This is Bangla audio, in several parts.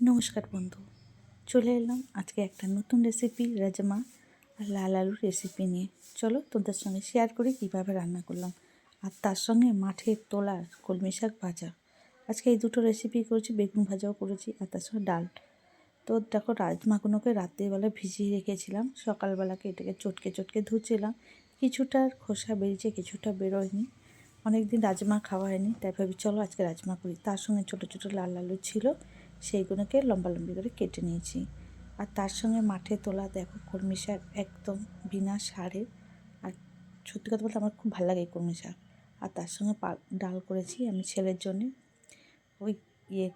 নমস্কার বন্ধু, চলে এলাম আজকে একটা নতুন রেসিপি রাজমা আর লাল আলুর রেসিপি নিয়ে। চলো তোমাদের সঙ্গে শেয়ার করি কীভাবে রান্না করলাম, আর তার সঙ্গে মাঠের তোলা কলমি শাক ভাজা। আজকে এই দুটো রেসিপি করেছি, বেগুন ভাজাও করেছি আর তার সঙ্গে ডাল। তো দেখো, রাজমাগুলোকে রাত্রিবেলা ভিজিয়ে রেখেছিলাম, সকালবেলাকে এটাকে চটকে চটকে ধুচ্ছিলাম। কিছুটার খোসা বেরিয়েছে, কিছুটা বেরোয়নি। অনেক দিন রাজমা খাওয়া হয়নি, তাই ভাবি চলো আজকে রাজমা করি। তার সঙ্গে ছোটো ছোটো লাল আলু ছিল, সেইগুলোকে লম্বা লম্বি করে কেটে নিয়েছি। আর তার সঙ্গে মাঠে তোলা দেখো কলমি শাক, একদম বিনা সারের। আর সত্যি কথা বলতে আমার খুব ভালো লাগে এই কলমি শাক। আর তার সঙ্গে ডাল করেছি আমি ছেলের জন্যে, ওই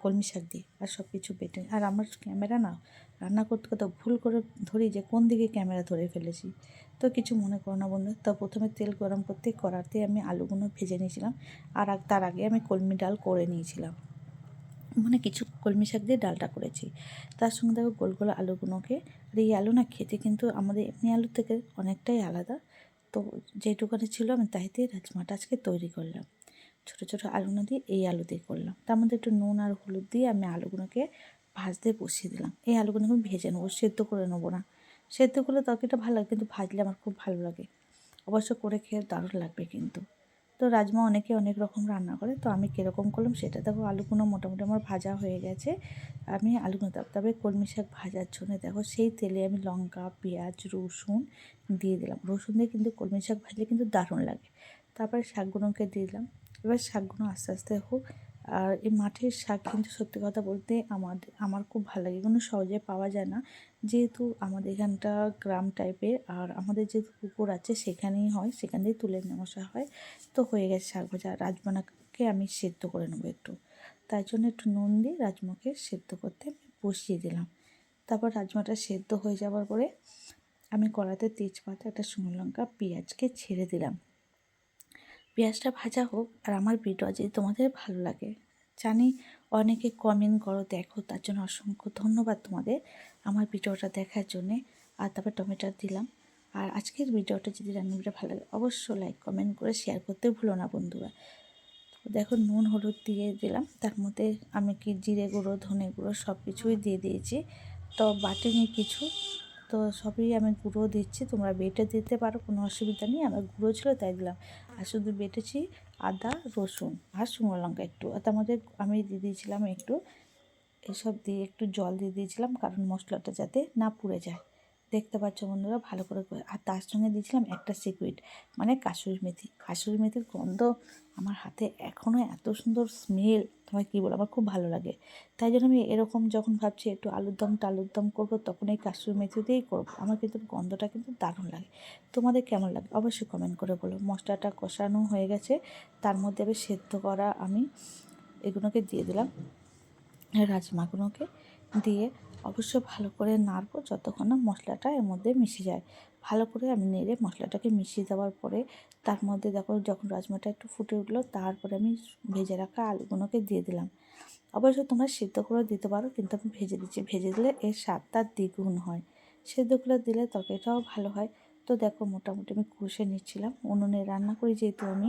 কলমি শাক দিয়ে আর সব কিছু বেটে। আর আমার ক্যামেরা না, রান্না করতে করতে ভুল করে ধরি যে কোন দিকে ক্যামেরা ধরে ফেলেছি। তো কিছু মনে করো না বন্ধু। তো প্রথমে তেল গরম করতে কড়াতে আমি আলুগুলো ভেজে নিয়েছিলাম, আর তার আগে আমি কলমি ডাল করে নিয়েছিলাম। মানে কিছু কলমি শাক দিয়ে ডালটা করেছি। তার সঙ্গে দেখো গোল গোল আলুগুলোকে, আর এই আলু না খেতে কিন্তু আমাদের এমনি আলুর থেকে অনেকটাই আলাদা। তো যেটুকানি ছিল আমি তাই দিয়ে রাজমাটা আজকে তৈরি করলাম। ছোটো ছোটো আলু না দিয়ে এই আলু দিয়ে করলাম। তার মধ্যে একটু নুন আর হলুদ দিয়ে আমি আলুগুলোকে ভাজতে বসিয়ে দিলাম। এই আলুগুলোকে আমি ভেজে নেবো, সেদ্ধ করে নেবো না। সেদ্ধ করলে তরকারিটা ভালো লাগে, কিন্তু ভাজলে আমার খুব ভালো লাগে। অবশ্য করে খেয়ে দারুণ লাগবে কিন্তু। তো রাজমা অনেকে অনেক রকম রান্না করে, তো আমি কীরকম করলাম সেটা দেখো। আলুগুলো মোটামুটি আমার ভাজা হয়ে গেছে। আমি আলুগুলো তবে কলমি শাক ভাজার জন্য দেখো সেই তেলে আমি লঙ্কা, পেঁয়াজ, রসুন দিয়ে দিলাম। রসুন দিয়ে কিন্তু কলমি শাক ভাজলে কিন্তু দারুণ লাগে। তারপরে শাকগুলোকে দিয়ে দিলাম। এবার শাকগুলো আস্তে আস্তে হোক। আর এই মাঠের শাক কিন্তু সত্যি কথা বলতে আমার খুব ভালো লাগে। এগুলো সহজে পাওয়া যায় না, যেহেতু আমাদের এখানটা গ্রাম টাইপের। আর আমাদের যেহেতু পুকুর আছে সেখানেই হয়, সেখান থেকে তুলে নিয়ে আসা হয়। তো হয়ে গেছে শাক ভাজা। রাজমাকে আমি সেদ্ধ করে নেবো একটু, তাই জন্য একটু নুন দিয়ে রাজমাকে সেদ্ধ করতে বসিয়ে দিলাম। তারপর রাজমাটা সেদ্ধ হয়ে যাওয়ার পরে আমি কড়াতে তেজপাতা, একটা শুকনো লঙ্কা, পেঁয়াজকে ছেড়ে দিলাম। পেঁয়াজটা ভাজা হোক। আর আমার ভিডিও যদি তোমাদের ভালো লাগে, জানি অনেকে কমেন্ট করো, দেখো, তার জন্য অসংখ্য ধন্যবাদ তোমাদের আমার ভিডিওটা দেখার জন্যে। আর তারপর টমেটো দিলাম। আর আজকের ভিডিওটা যদি রান্নাটা ভালো লাগে অবশ্যই লাইক কমেন্ট করে শেয়ার করতে ভুলো না বন্ধুরা। দেখো নুন হলুদ দিয়ে দিলাম, তার মধ্যে আমি জিরে গুঁড়ো, ধনে গুঁড়ো সব কিছুই দিয়ে দিয়েছি। তো বাটিনি কিছু, তো সবই আমি গুঁড়ো দিচ্ছি। তোমরা বেটে দিতে পারো, কোনো অসুবিধা নেই। আমার গুঁড়ো ছিল তাই দিলাম। আর শুধু বেটেছি আদা, রসুন আর শুকনো লঙ্কা একটু। আর তার মধ্যে আমি দিয়ে দিয়েছিলাম একটু এসব দিয়ে একটু জল দিয়ে দিয়েছিলাম, কারণ মশলাটা যাতে না পুড়ে যায়। দেখতে পাচ্ছ বন্ধুরা ভালো করে। আর তার সঙ্গে দিয়েছিলাম একটা সিক্রেট, মানে কাসুরি মেথি। কাসুরি মেথির গন্ধ আমার হাতে এখনও এত সুন্দর স্মেল, তোমায় কী বলো, আমার খুব ভালো লাগে। তাই জন্য আমি এরকম যখন ভাবছি একটু আলুর দম করবো, তখন এই কাসুরি মেথি দিয়েই করবো। আমার কিন্তু গন্ধটা কিন্তু দারুণ লাগে। তোমাদের কেমন লাগে অবশ্যই কমেন্ট করে বলো। মশলাটা কষানো হয়ে গেছে, তার মধ্যে আমি সেদ্ধ করা আমি এগুলোকে দিয়ে দিলাম। রাজমাগুলোকে দিয়ে অবশ্য ভালো করে নাড়বো যতক্ষণ না মশলাটা এর মধ্যে মিশে যায়। ভালো করে আমি নেড়ে মশলাটাকে মিশিয়ে দেওয়ার পরে তার মধ্যে দেখো যখন রাজমাটা একটু ফুটে উঠলো, তারপরে আমি ভেজে রাখা আলুগুলোকে দিয়ে দিলাম। অবশ্য তোমরা সিদ্ধ করে দিতে পারো, কিন্তু আমি ভেজে দিচ্ছি। ভেজে দিলে এর স্বাদটা দ্বিগুণ হয়। সেদ্ধ করে দিলে তরকারিটাও ভালো হয়। তো দেখো মোটামুটি আমি কষে নিচ্ছিলাম। উনুনে রান্না করি, যেহেতু আমি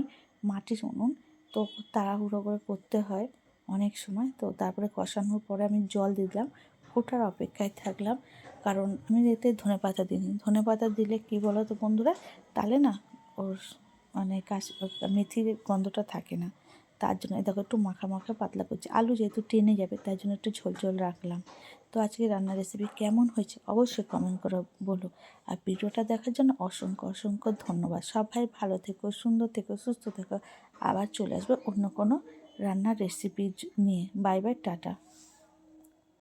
মাটির উনুন, তো তাড়াহুড়ো করে করতে হয় অনেক সময়। তো তারপরে কষানোর পরে আমি জল দিলাম, ফোটার অপেক্ষায় থাকলাম। কারণ আমি এতে ধনেপাতা দিইনি। ধনেপাতা দিলে কী বলো তো বন্ধুরা, তাহলে না ওর মানে মেথির গন্ধটা থাকে না। তার জন্য দেখো একটু মাখা মাখা পাতলা করছি। আলু যেহেতু টেনে যাবে তাই জন্য একটু ঝোল ঝোল রাখলাম। তো আজকে রান্নার রেসিপি কেমন হয়েছে অবশ্যই কমেন্ট করে বলো। আর ভিডিওটা দেখার জন্য অসংখ্য অসংখ্য ধন্যবাদ। সবাই ভালো থেকো, সুন্দর থেকো, সুস্থ থেকো। আবার চলে আসবে অন্য কোনো রান্নার রেসিপি নিয়ে। Bye bye, tata.